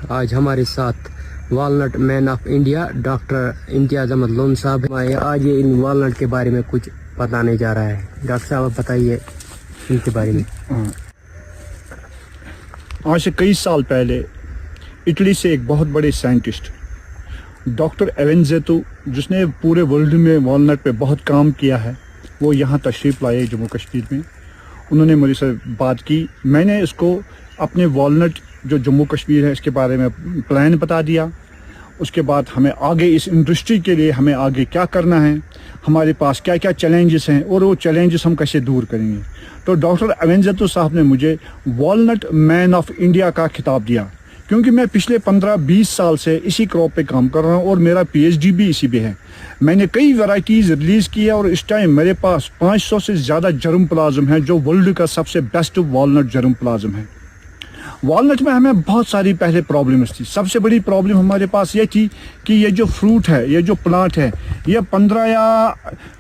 آج ہمارے ساتھ walnut man of India doctor Imtiaz Ahmad loan صاحب آج یہ ان والنٹ کے بارے میں کچھ بتانے جا رہا ہے. ڈاکٹر صاحب بتائیے ان کے بارے میں. آج سے کئی سال پہلے اٹلی سے ایک بہت بڑے سائنٹسٹ ڈاکٹر ایونزیتو، جس نے پورے ورلڈ میں والنٹ پہ بہت کام کیا ہے، وہ یہاں تشریف لائے جموں کشمیر میں. انہوں نے مجھ سے بات کی. میں نے اس کو اپنے والنٹ جو جموں کشمیر ہے اس کے بارے میں پلان بتا دیا. اس کے بعد ہمیں آگے اس انڈسٹری کے لیے ہمیں آگے کیا کرنا ہے، ہمارے پاس کیا کیا چیلنجز ہیں اور وہ چیلنجز ہم کیسے دور کریں گے. تو ڈاکٹر ایونزیتو صاحب نے مجھے والنٹ مین آف انڈیا کا خطاب دیا، کیونکہ میں پچھلے 15-20 سال سے اسی کراپ پہ کام کر رہا ہوں اور میرا پی ایچ ڈی بھی اسی پہ ہے. میں نے کئی ورائٹیز ریلیز کی ہے اور اس ٹائم میرے پاس 500 سے زیادہ جرم پلازم ہے جو ورلڈ کا سب سے بیسٹ والنٹ جرم پلازم ہے. والنٹ میں ہمیں بہت ساری پہلے پرابلمس تھی. سب سے بڑی پرابلم ہمارے پاس یہ تھی کہ یہ جو فروٹ ہے، یہ جو پلانٹ ہے، یہ 15 یا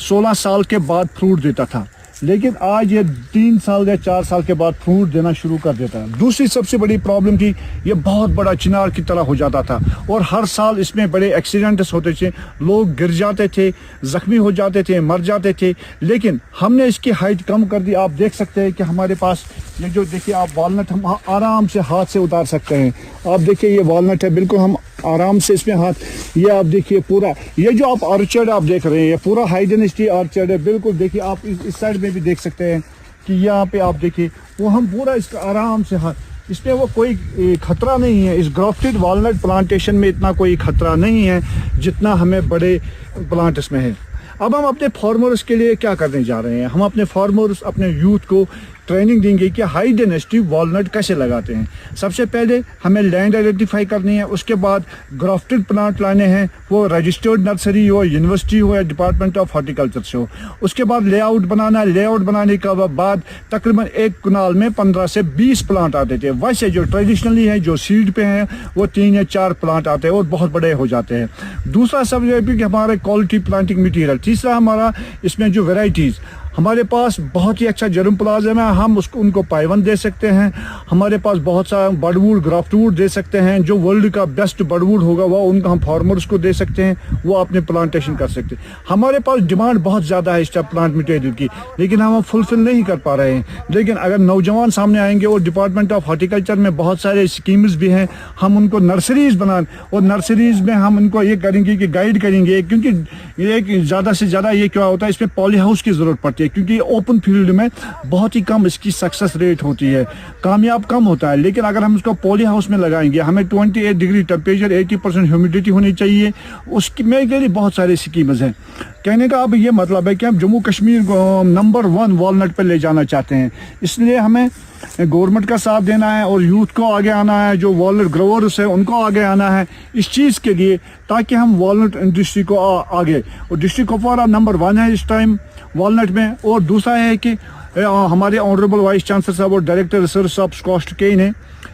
16 سال کے بعد فروٹ دیتا تھا، لیکن آج یہ 3 سال یا 4 سال کے بعد فروٹ دینا شروع کر دیتا ہے. دوسری سب سے بڑی پرابلم تھی، یہ بہت بڑا چنار کی طرح ہو جاتا تھا اور ہر سال اس میں بڑے ایکسیڈنٹس ہوتے تھے، لوگ گر جاتے تھے، زخمی ہو جاتے تھے، مر جاتے تھے. لیکن ہم نے اس کی ہائٹ کم کر دی. آپ دیکھ سکتے ہیں کہ ہمارے پاس یہ جو دیکھیے آپ والنٹ ہم آرام سے ہاتھ سے اتار سکتے ہیں. آپ دیکھیے یہ والنٹ ہے، بالکل ہم آرام سے اس میں ہاتھ، یہ آپ دیکھیے پورا، یہ جو آپ آرچرڈ آپ دیکھ رہے ہیں یہ پورا ہائی ڈینسٹی آرچرڈ ہے. بالکل دیکھیے آپ اس سائڈ میں بھی دیکھ سکتے ہیں کہ یہاں پہ آپ دیکھیے وہ ہم پورا اس کا آرام سے ہاتھ، اس میں وہ کوئی خطرہ نہیں ہے. اس گرافٹڈ والنٹ پلانٹیشن میں اتنا کوئی خطرہ نہیں ہے جتنا ہمیں بڑے پلانٹس میں ہے. اب ہم اپنے فارمرز کے لیے کیا کرنے جا رہے ہیں؟ ہم اپنے فارمرز، اپنے یوتھ کو ٹریننگ دیں گے کہ ہائی ڈینسٹی والنٹ کیسے لگاتے ہیں. سب سے پہلے ہمیں لینڈ آئیڈینٹیفائی کرنی ہے، اس کے بعد گرافٹڈ پلانٹ لانے ہیں، وہ رجسٹرڈ نرسری ہو، یونیورسٹی ہو یا ڈپارٹمنٹ آف ہارٹیکلچر سے ہو. اس کے بعد لے آؤٹ بنانا ہے. لے آؤٹ بنانے کے بعد تقریباً 1 کنال میں 15 سے 20 پلانٹ آتے تھے. ویسے جو ٹریڈیشنلی ہیں، جو سیڈ پہ ہیں، وہ 3 یا 4 پلانٹ آتے ہیں اور بہت بڑے ہو جاتے ہیں. دوسرا سب یہ بھی کہ ہمارے کوالٹی پلانٹنگ مٹیریل. تیسرا ہمارا اس میں جو ویرائٹیز، ہمارے پاس بہت ہی اچھا جرم پلازم ہے، ہم ان کو پائیون دے سکتے ہیں. ہمارے پاس بہت سارا بڈ ووڈ، گرافٹ ووڈ دے سکتے ہیں. جو ورلڈ کا بیسٹ بڈ ووڈ ہوگا وہ ان کا ہم فارمرز کو دے سکتے ہیں، وہ اپنے پلانٹیشن کر سکتے ہیں. ہمارے پاس ڈیمانڈ بہت زیادہ ہے اس ٹائپ پلانٹ مٹیریل کی، لیکن ہم فلفل نہیں کر پا رہے ہیں. لیکن اگر نوجوان سامنے آئیں گے اور ڈپارٹمنٹ آف ہارٹیکلچر میں بہت سارے اسکیمز بھی ہیں، ہم ان کو نرسریز بنائیں اور نرسریز میں ہم ان کو یہ کریں گے کہ گائیڈ کریں گے. کیونکہ یہ زیادہ سے زیادہ یہ کیا ہوتا ہے، اس میں پالی ہاؤس کی ضرورت پڑتی ہے، کیونکہ یہ اوپن فیلڈ میں بہت ہی کم اس کی سکسیس ریٹ ہوتی ہے، کامیاب کم ہوتا ہے. لیکن اگر ہم اس کو پولی ہاؤس میں لگائیں گے، ہمیں 28 ڈگری ٹیمپریچر، 80% ہیومیڈیٹی ہونی چاہیے. اس کی میں کے لیے بہت سارے اسکیمز ہیں. کہنے کا اب یہ مطلب ہے کہ ہم جموں کشمیر کو نمبر 1 والنٹ پہ لے جانا چاہتے ہیں. اس لیے ہمیں گورنمنٹ کا ساتھ دینا ہے اور یوتھ کو آگے آنا ہے، جو والنٹ گروورس ہیں ان کو آگے آنا ہے اس چیز کے لیے، تاکہ ہم والنٹ انڈسٹری کو آگے، اور ڈسٹرکٹ کپوارہ نمبر 1 ہے اس ٹائم والنٹ میں. اور دوسرا ہے کہ ہمارے آنریبل وائس چانسلر صاحب اور ڈائریکٹر ریسرچ صاحب اسکاسٹ کے نے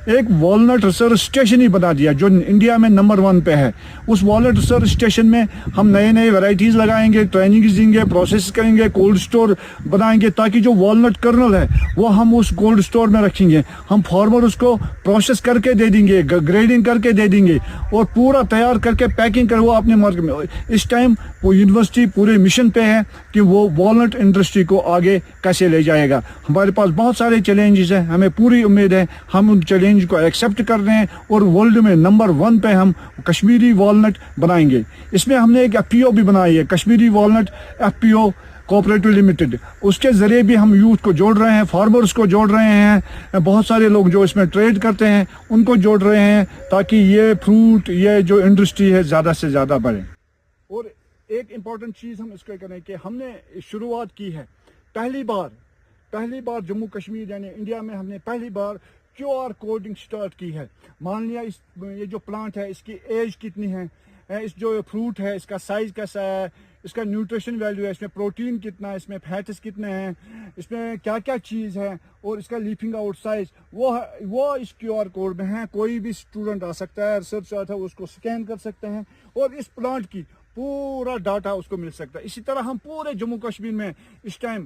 ایک والنٹ ریسرچ اسٹیشن ہی بنا دیا جو انڈیا میں نمبر 1 پہ ہے. اس والنٹ ریسرچ اسٹیشن میں ہم نئے نئے ویرائٹیز لگائیں گے، ٹریننگز دیں گے، پروسیس کریں گے، کولڈ سٹور بنائیں گے، تاکہ جو والنٹ کرنل ہے وہ ہم اس کولڈ سٹور میں رکھیں گے. ہم فارمر اس کو پروسیس کر کے دے دیں گے، گریڈنگ کر کے دے دیں گے اور پورا تیار کر کے پیکنگ کر وہ اپنے مارکیٹ میں. اس ٹائم وہ یونیورسٹی پورے مشن پہ ہے کہ وہ والنٹ انڈسٹری کو آگے کیسے لے جائے گا. ہمارے پاس بہت سارے چیلنجز ہیں، ہمیں پوری امید ہے ہم ان چیلنج کو ایکسیپٹ کر رہے ہیں اور ورلڈ میں نمبر 1 پہ ہم کشمیری والنٹ بنائیں گے. اس میں ہم نے ایک FPO بھی بنائی ہے، Kashmiri walnut FPO cooperative limited. اس کے ذریعے بھی ہم یوتھ کو جوڑ رہے ہیں، فارمرز کو جوڑ رہے ہیں، بہت سارے لوگ جو اس میں ٹریڈ کرتے ہیں ان کو جوڑ رہے ہیں، تاکہ یہ فروٹ، یہ جو انڈسٹری ہے زیادہ سے زیادہ بڑھے. اور ایک امپورٹنٹ چیز ہم اس کو کریں کہ ہم نے شروعات کی ہے پہلی بار جموں کشمیر یعنی انڈیا میں ہم نے پہلی بار QR کوڈنگ سٹارٹ کی ہے. مان لیا یہ جو پلانٹ ہے اس کی ایج کتنی ہے، اس جو فروٹ ہے اس کا سائز کیسا ہے، اس کا نیوٹریشن ویلیو ہے، اس میں پروٹین کتنا ہے، اس میں فیٹس کتنے ہیں، اس میں کیا کیا چیز ہے، اور اس کا لیفنگ آؤٹ سائز وہ اس QR کوڈ میں ہے. کوئی بھی اسٹوڈنٹ آ سکتا ہے، ریسرچ آتا ہے، اس کو سکین کر سکتے ہیں اور اس پلانٹ کی پورا ڈاٹا اس کو مل سکتا ہے. اسی طرح ہم پورے جموں کشمیر میں اس ٹائم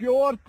QR